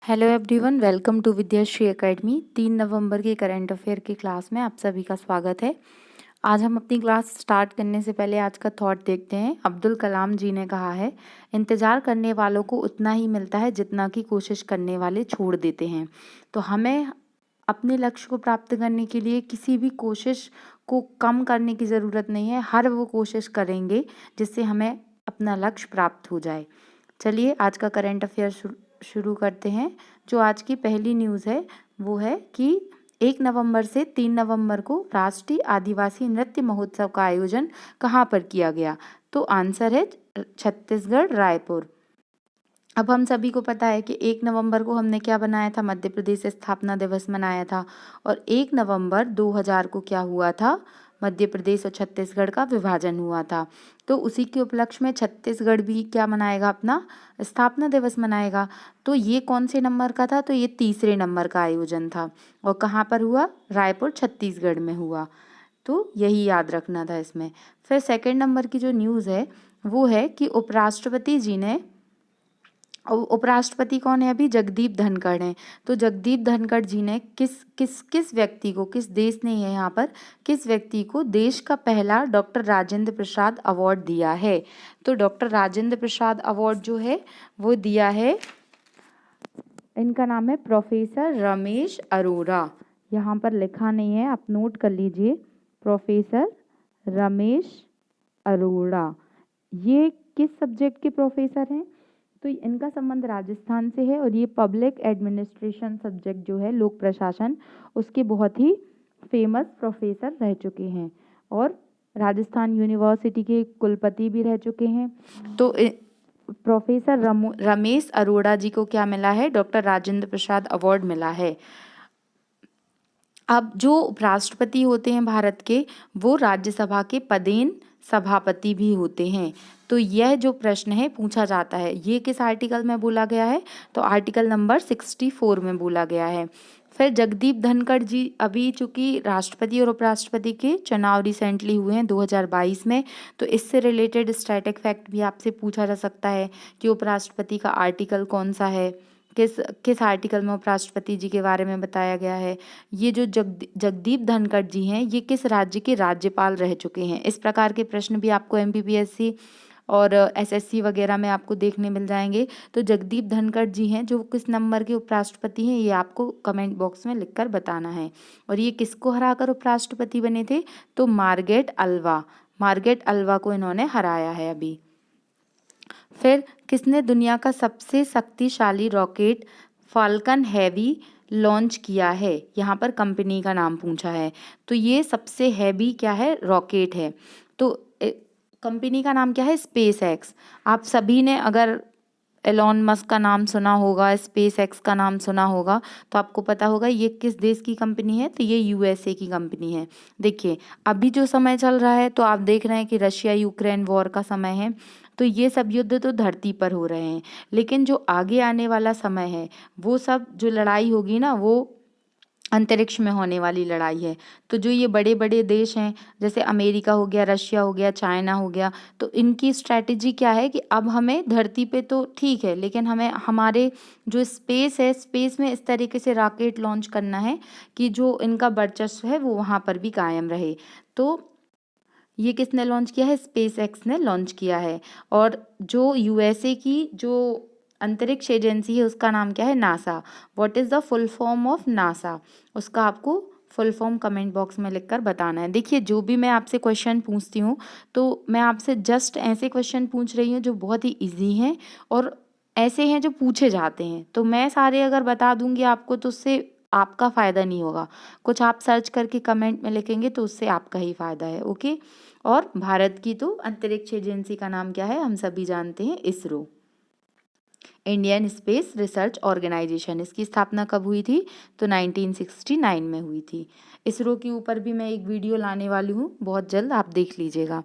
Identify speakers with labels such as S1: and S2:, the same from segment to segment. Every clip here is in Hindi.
S1: Hello everyone, welcome to Vidyashree academy. 3 नवंबर के करंट अफेयर की क्लास में आप सभी का स्वागत है। आज हम अपनी क्लास स्टार्ट करने से पहले आज का थॉट देखते हैं। अब्दुल कलाम जी ने कहा है, इंतज़ार करने वालों को उतना ही मिलता है जितना कि कोशिश करने वाले छोड़ देते हैं। तो हमें अपने लक्ष्य को प्राप्त करने के लिए किसी भी कोशिश को कम करने की ज़रूरत नहीं है। हर वो कोशिश करेंगे जिससे हमें अपना लक्ष्य प्राप्त हो जाए। चलिए आज का करंट अफेयर शुरू करते हैं। जो आज की पहली न्यूज़ है वो है कि 1 नवंबर से 3 नवंबर को राष्ट्रीय आदिवासी नृत्य महोत्सव का आयोजन कहाँ पर किया गया? तो आंसर है छत्तीसगढ़, रायपुर। अब हम सभी को पता है कि 1 नवंबर को हमने क्या बनाया था, मध्य प्रदेश स्थापना दिवस मनाया था। और 1 नवंबर 2000 को क्या हुआ था, मध्य प्रदेश और छत्तीसगढ़ का विभाजन हुआ था। तो उसी के उपलक्ष्य में छत्तीसगढ़ भी क्या मनाएगा, अपना स्थापना दिवस मनाएगा। तो ये कौन से नंबर का था? तो ये तीसरे नंबर का आयोजन था। और कहाँ पर हुआ? रायपुर, छत्तीसगढ़ में हुआ। तो यही याद रखना था इसमें। फिर सेकेंड नंबर की जो न्यूज़ है वो है कि उपराष्ट्रपति जी ने, उपराष्ट्रपति कौन है अभी? जगदीप धनखड़ हैं। तो जगदीप धनखड़ जी ने किस व्यक्ति को, किस देश ने है यहाँ पर, किस व्यक्ति को देश का पहला डॉक्टर राजेंद्र प्रसाद अवार्ड दिया है? तो डॉक्टर राजेंद्र प्रसाद अवार्ड जो है वो दिया है, इनका नाम है प्रोफेसर रमेश अरोड़ा। यहाँ पर लिखा नहीं है, आप नोट कर लीजिए, प्रोफेसर रमेश अरोड़ा। ये किस सब्जेक्ट के प्रोफेसर हैं? तो इनका संबंध राजस्थान से है और ये पब्लिक एडमिनिस्ट्रेशन सब्जेक्ट जो है, लोक प्रशासन, उसके बहुत ही फेमस प्रोफेसर रह चुके हैं और राजस्थान यूनिवर्सिटी के कुलपति भी रह चुके हैं। तो प्रोफेसर रमेश अरोड़ा जी को क्या मिला है? डॉक्टर राजेंद्र प्रसाद अवार्ड मिला है। अब जो उपराष्ट्रपति होते हैं भारत के, वो राज्यसभा के पदेन सभापति भी होते हैं। तो यह जो प्रश्न है पूछा जाता है, ये किस आर्टिकल में बोला गया है? तो आर्टिकल नंबर 64 में बोला गया है। फिर जगदीप धनखड़ जी, अभी चूंकि राष्ट्रपति और उपराष्ट्रपति के चुनाव रिसेंटली हुए हैं 2022 में, तो इससे रिलेटेड स्टैटिक फैक्ट भी आपसे पूछा जा सकता है कि उपराष्ट्रपति का आर्टिकल कौन सा है, किस किस आर्टिकल में उपराष्ट्रपति जी के बारे में बताया गया है। ये जो जगदीप धनखड़ जी हैं, ये किस राज्य के राज्यपाल रह चुके हैं? इस प्रकार के प्रश्न भी आपको MPPSC और SSC वगैरह में आपको देखने मिल जाएंगे। तो जगदीप धनखड़ जी हैं जो किस नंबर के उपराष्ट्रपति हैं, ये आपको कमेंट बॉक्स में लिखकर बताना है। और ये किसको हराकर उपराष्ट्रपति बने थे? तो मार्गरेट अल्वा को इन्होंने हराया है अभी। फिर किसने दुनिया का सबसे शक्तिशाली रॉकेट फाल्कन हैवी लॉन्च किया है? यहाँ पर कंपनी का नाम पूछा है। तो ये सबसे हैवी क्या है? रॉकेट है। तो कंपनी का नाम क्या है? Space x. आप सभी ने अगर एलॉन मस्क का नाम सुना होगा, स्पेस एक्स का नाम सुना होगा, तो आपको पता होगा ये किस देश की कंपनी है? तो ये USA की कंपनी है। देखिए अभी जो समय चल रहा है, तो आप देख रहे हैं कि रशिया यूक्रेन वॉर का समय है। तो ये सब युद्ध तो धरती पर हो रहे हैं, लेकिन जो आगे आने वाला समय है, वो सब जो लड़ाई होगी ना, वो अंतरिक्ष में होने वाली लड़ाई है। तो जो ये बड़े बड़े देश हैं, जैसे अमेरिका हो गया, रशिया हो गया, चाइना हो गया, तो इनकी स्ट्रैटेजी क्या है कि अब हमें धरती पे तो ठीक है, लेकिन हमें हमारे जो स्पेस है, स्पेस में इस तरीके से रॉकेट लॉन्च करना है कि जो इनका वर्चस्व है वो वहाँ पर भी कायम रहे। तो ये किसने लॉन्च किया है? स्पेस एक्स ने लॉन्च किया है। और जो USA की जो अंतरिक्ष एजेंसी है, उसका नाम क्या है? NASA. What is the full form of NASA? उसका आपको फुल फॉर्म कमेंट बॉक्स में लिखकर बताना है। देखिए जो भी मैं आपसे क्वेश्चन पूछती हूँ, तो मैं आपसे जस्ट ऐसे क्वेश्चन पूछ रही हूँ जो बहुत ही ईजी हैं और ऐसे हैं जो पूछे जाते हैं। तो मैं सारे अगर बता दूंगी आपको, तो उससे आपका फ़ायदा नहीं होगा। कुछ आप सर्च करके कमेंट में लिखेंगे तो उससे आपका ही फ़ायदा है। ओके। और भारत की तो अंतरिक्ष एजेंसी का नाम क्या है? हम सभी जानते हैं, ISRO, Indian space research organisation. इसकी स्थापना कब हुई थी? तो 1969 में हुई थी। इसरो के ऊपर भी मैं एक वीडियो लाने वाली हूँ, बहुत जल्द आप देख लीजिएगा।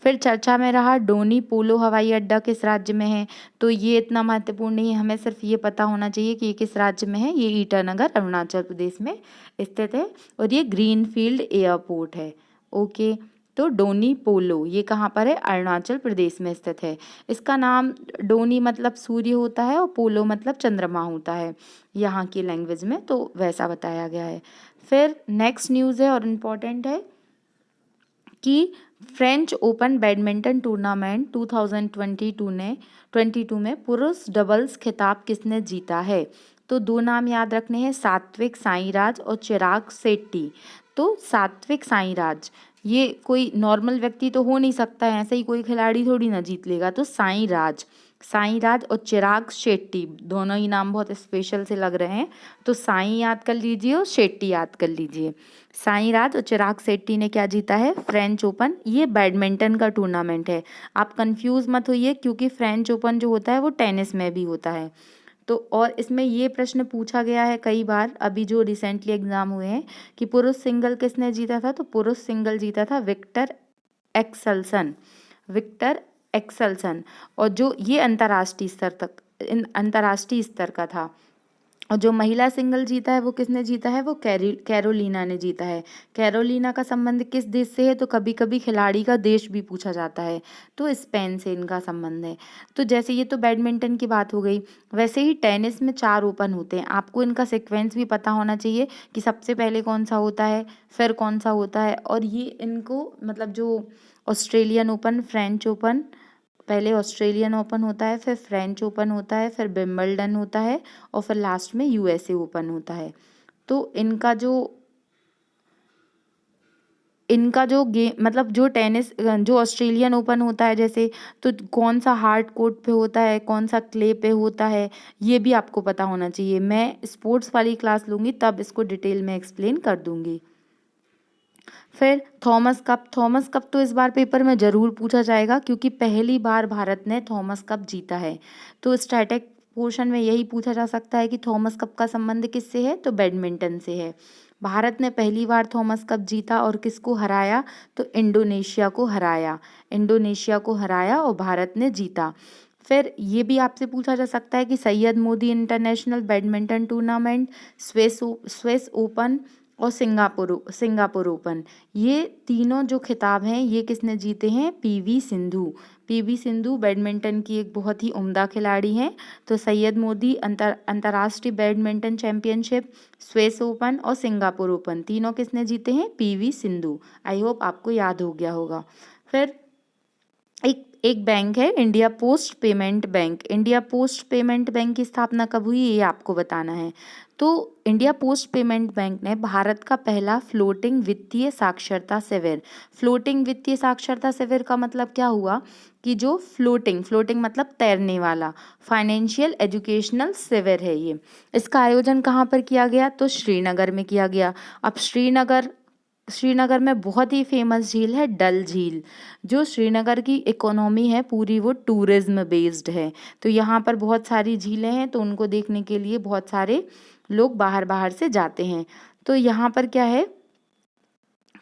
S1: फिर चर्चा में रहा डोनी पोलो हवाई अड्डा किस राज्य में है? तो ये इतना महत्वपूर्ण नहीं है, हमें सिर्फ ये पता होना चाहिए कि ये किस राज्य में है। ये ईटानगर, अरुणाचल प्रदेश में स्थित है और ये ग्रीनफील्ड एयरपोर्ट है। ओके। तो डोनी पोलो ये कहाँ पर है? अरुणाचल प्रदेश में स्थित है। इसका नाम डोनी मतलब सूर्य होता है और पोलो मतलब चंद्रमा होता है यहाँ की लैंग्वेज में, तो वैसा बताया गया है। फिर नेक्स्ट न्यूज़ है और इम्पोर्टेंट है कि फ्रेंच ओपन बैडमिंटन टूर्नामेंट 2022 में पुरुष डबल्स खिताब किसने जीता है? तो दो नाम याद रखने हैं, सात्विक साईराज और चिराग शेट्टी। तो सात्विक साईराज ये कोई नॉर्मल व्यक्ति तो हो नहीं सकता है, ऐसे ही कोई खिलाड़ी थोड़ी ना जीत लेगा। तो साईराज और चिराग शेट्टी दोनों ही नाम बहुत स्पेशल से लग रहे हैं, तो साई याद कर लीजिए और शेट्टी याद कर लीजिए। साईराज और चिराग शेट्टी ने क्या जीता है? French open. ये बैडमिंटन का टूर्नामेंट है, आप कंफ्यूज मत होइए, क्योंकि फ्रेंच ओपन जो होता है वो टेनिस में भी होता है। तो और इसमें ये प्रश्न पूछा गया है कई बार, अभी जो रिसेंटली एग्जाम हुए हैं, कि पुरुष सिंगल किसने जीता था? तो पुरुष सिंगल जीता था विक्टर एक्सेल्सन। और जो ये अंतर्राष्ट्रीय स्तर का था। और जो महिला सिंगल जीता है वो किसने जीता है? वो कैरोलिना ने जीता है। कैरोलिना का संबंध किस देश से है? तो कभी कभी खिलाड़ी का देश भी पूछा जाता है, तो स्पेन से इनका संबंध है। तो जैसे ये तो बैडमिंटन की बात हो गई, वैसे ही टेनिस में 4 ओपन होते हैं। आपको इनका सीक्वेंस भी पता होना चाहिए कि सबसे पहले कौन सा होता है, फिर कौन सा होता है। और ये इनको मतलब जो ऑस्ट्रेलियन ओपन, फ्रेंच ओपन, पहले ऑस्ट्रेलियन ओपन होता है, फिर फ्रेंच ओपन होता है, फिर विंबलडन होता है और फिर लास्ट में यूएसए ओपन होता है। तो इनका जो गेम मतलब जो टेनिस जो ऑस्ट्रेलियन ओपन होता है जैसे, तो कौन सा हार्ड कोर्ट पे होता है, कौन सा क्ले पे होता है, ये भी आपको पता होना चाहिए। मैं स्पोर्ट्स वाली क्लास लूँगी तब इसको डिटेल में एक्सप्लेन कर दूँगी। फिर थॉमस कप तो इस बार पेपर में ज़रूर पूछा जाएगा, क्योंकि पहली बार भारत ने थॉमस कप जीता है। तो स्टैटिक पोर्शन में यही पूछा जा सकता है कि थॉमस कप का संबंध किससे है? तो बैडमिंटन से है। भारत ने पहली बार थॉमस कप जीता और किसको हराया? तो इंडोनेशिया को हराया और भारत ने जीता। फिर ये भी आपसे पूछा जा सकता है कि Syed Modi international badminton tournament, Swiss open और सिंगापुर ओपन, ये तीनों जो खिताब हैं ये किसने जीते हैं? पीवी सिंधु बैडमिंटन की एक बहुत ही उम्दा खिलाड़ी हैं। तो सैयद मोदी अंतर्राष्ट्रीय बैडमिंटन चैंपियनशिप, स्विस ओपन और सिंगापुर ओपन, तीनों किसने जीते हैं? पीवी सिंधु। आई होप आपको याद हो गया होगा। फिर एक बैंक है India post payment bank. India post payment bank की स्थापना कब हुई, ये आपको बताना है। तो इंडिया पोस्ट पेमेंट बैंक ने भारत का पहला फ्लोटिंग वित्तीय साक्षरता शिविर का मतलब क्या हुआ कि जो फ्लोटिंग मतलब तैरने वाला फाइनेंशियल एजुकेशनल शिविर है ये। इसका आयोजन कहाँ पर किया गया? तो श्रीनगर में किया गया। अब श्रीनगर में बहुत ही फेमस झील है डल झील। जो श्रीनगर की इकोनॉमी है पूरी वो टूरिज्म बेस्ड है, तो यहाँ पर बहुत सारी झीलें हैं, तो उनको देखने के लिए बहुत सारे लोग बाहर से जाते हैं। तो यहाँ पर क्या है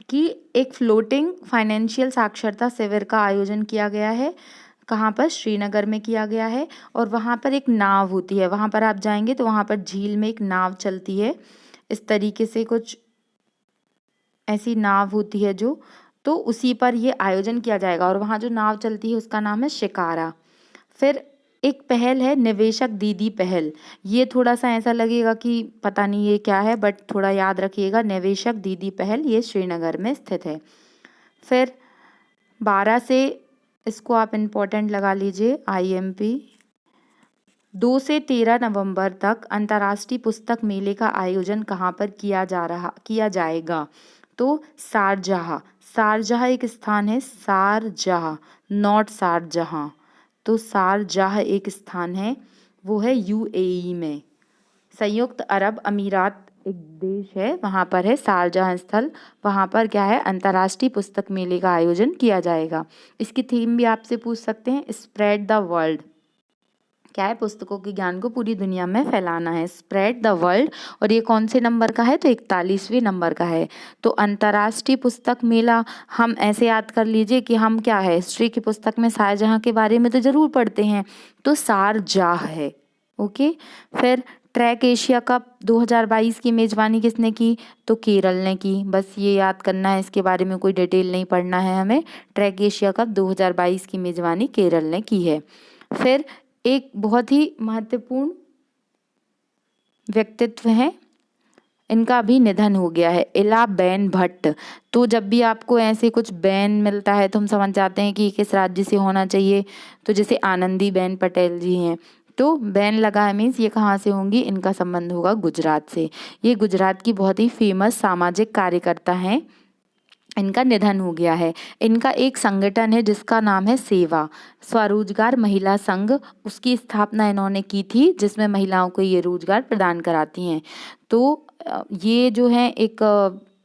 S1: कि एक फ्लोटिंग फाइनेंशियल साक्षरता शिविर का आयोजन किया गया है। कहाँ पर? श्रीनगर में किया गया है। और वहाँ पर एक नाव होती है, वहाँ पर आप जाएंगे तो वहाँ पर झील में एक नाव चलती है, इस तरीके से कुछ ऐसी नाव होती है जो, तो उसी पर ये आयोजन किया जाएगा। और वहाँ जो नाव चलती है उसका नाम है शिकारा। फिर एक पहल है निवेशक दीदी पहल, ये थोड़ा सा ऐसा लगेगा कि पता नहीं ये क्या है, बट थोड़ा याद रखिएगा, निवेशक दीदी पहल ये श्रीनगर में स्थित है। फिर 12 से इसको आप इम्पोर्टेंट लगा लीजिए, IMP 2 से 13 नवंबर तक अंतर्राष्ट्रीय पुस्तक मेले का आयोजन कहाँ पर किया जाएगा? तो शारजाह एक स्थान है, शारजाह, नॉट शारजहां। तो शारजाह एक स्थान है, वो है UAE में, संयुक्त अरब अमीरात एक देश है, वहाँ पर है शारजाह स्थल। वहाँ पर क्या है? अंतर्राष्ट्रीय पुस्तक मेले का आयोजन किया जाएगा। इसकी थीम भी आपसे पूछ सकते हैं, स्प्रेड द वर्ल्ड। क्या है? पुस्तकों के ज्ञान को पूरी दुनिया में फैलाना है, स्प्रेड द वर्ल्ड। और ये कौन से नंबर का है? तो 41वें नंबर का है। तो अंतर्राष्ट्रीय पुस्तक मेला हम ऐसे याद कर लीजिए कि हम क्या है, हिस्ट्री की पुस्तक में शारजहां के बारे में तो जरूर पढ़ते हैं, तो शारजाह है। ओके। फिर ट्रैक एशिया कप 2022 की मेज़बानी किसने की? तो केरल ने की। बस ये याद करना है, इसके बारे में कोई डिटेल नहीं पढ़ना है हमें। ट्रैक एशिया कप 2022 की मेज़बानी केरल ने की है। फिर एक बहुत ही महत्वपूर्ण व्यक्तित्व है, इनका भी निधन हो गया है, इला बेन भट्ट। तो जब भी आपको ऐसे कुछ बेन मिलता है तो हम समझ जाते हैं कि ये किस राज्य से होना चाहिए। तो जैसे आनंदीबेन पटेल जी हैं, तो बेन लगा है मीन्स ये कहाँ से होंगी? इनका संबंध होगा गुजरात से। ये गुजरात की बहुत ही फेमस सामाजिक कार्यकर्ता हैं। इनका निधन हो गया है। इनका एक संगठन है जिसका नाम है सेवा स्वरोजगार महिला संघ, उसकी स्थापना इन्होंने की थी, जिसमें महिलाओं को ये रोजगार प्रदान कराती हैं। तो ये जो है एक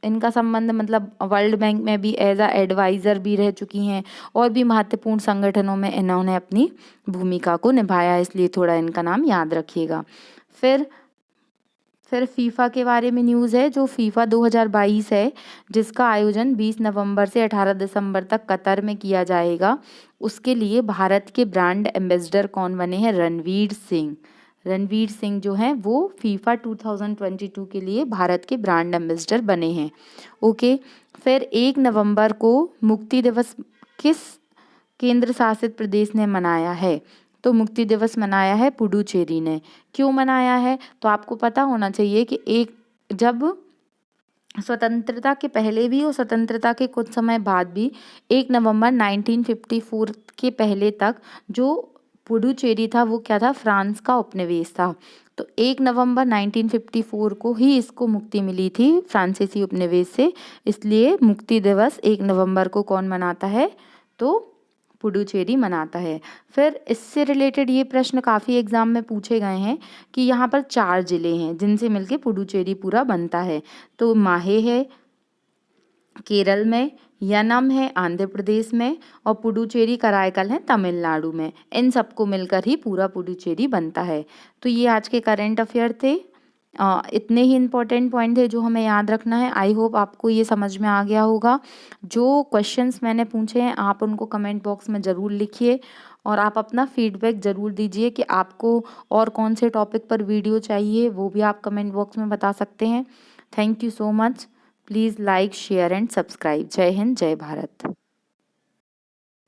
S1: इनका संबंध मतलब वर्ल्ड बैंक में भी एज अ एडवाइज़र भी रह चुकी हैं, और भी महत्वपूर्ण संगठनों में इन्होंने अपनी भूमिका को निभाया, इसलिए थोड़ा इनका नाम याद रखिएगा। फिर फीफा के बारे में न्यूज़ है, जो फीफा 2022 है, जिसका आयोजन 20 नवंबर से 18 दिसंबर तक कतर में किया जाएगा। उसके लिए भारत के ब्रांड एम्बेसडर कौन बने हैं? रणवीर सिंह। रणवीर सिंह जो हैं वो फीफा 2022 के लिए भारत के ब्रांड एम्बेसडर बने हैं। ओके। फिर 1 नवंबर को मुक्ति दिवस किस केंद्र शासित प्रदेश ने मनाया है? तो मुक्ति दिवस मनाया है पुडुचेरी ने। क्यों मनाया है? तो आपको पता होना चाहिए कि जब स्वतंत्रता के पहले भी और स्वतंत्रता के कुछ समय बाद भी 1 नवंबर 1954 के पहले तक जो पुडुचेरी था वो क्या था? फ्रांस का उपनिवेश था। तो 1 नवंबर 1954 को ही इसको मुक्ति मिली थी फ्रांसीसी उपनिवेश से, इसलिए मुक्ति दिवस 1 नवंबर को कौन मनाता है? तो पुडुचेरी मनाता है। फिर इससे रिलेटेड ये प्रश्न काफ़ी एग्जाम में पूछे गए हैं कि यहाँ पर 4 जिले हैं जिनसे मिलके पुडुचेरी पूरा बनता है। तो माहे है केरल में, यनम है आंध्र प्रदेश में, और पुडुचेरी कराईकल है तमिलनाडु में। इन सबको मिलकर ही पूरा पुडुचेरी बनता है। तो ये आज के करंट अफेयर थे। इतने ही इम्पोर्टेंट पॉइंट थे जो हमें याद रखना है। आई होप आपको ये समझ में आ गया होगा। जो क्वेश्चंस मैंने पूछे हैं आप उनको कमेंट बॉक्स में ज़रूर लिखिए, और आप अपना फीडबैक ज़रूर दीजिए कि आपको और कौन से टॉपिक पर वीडियो चाहिए, वो भी आप कमेंट बॉक्स में बता सकते हैं। Thank you so much. Please like share and subscribe. जय हिंद, जय भारत।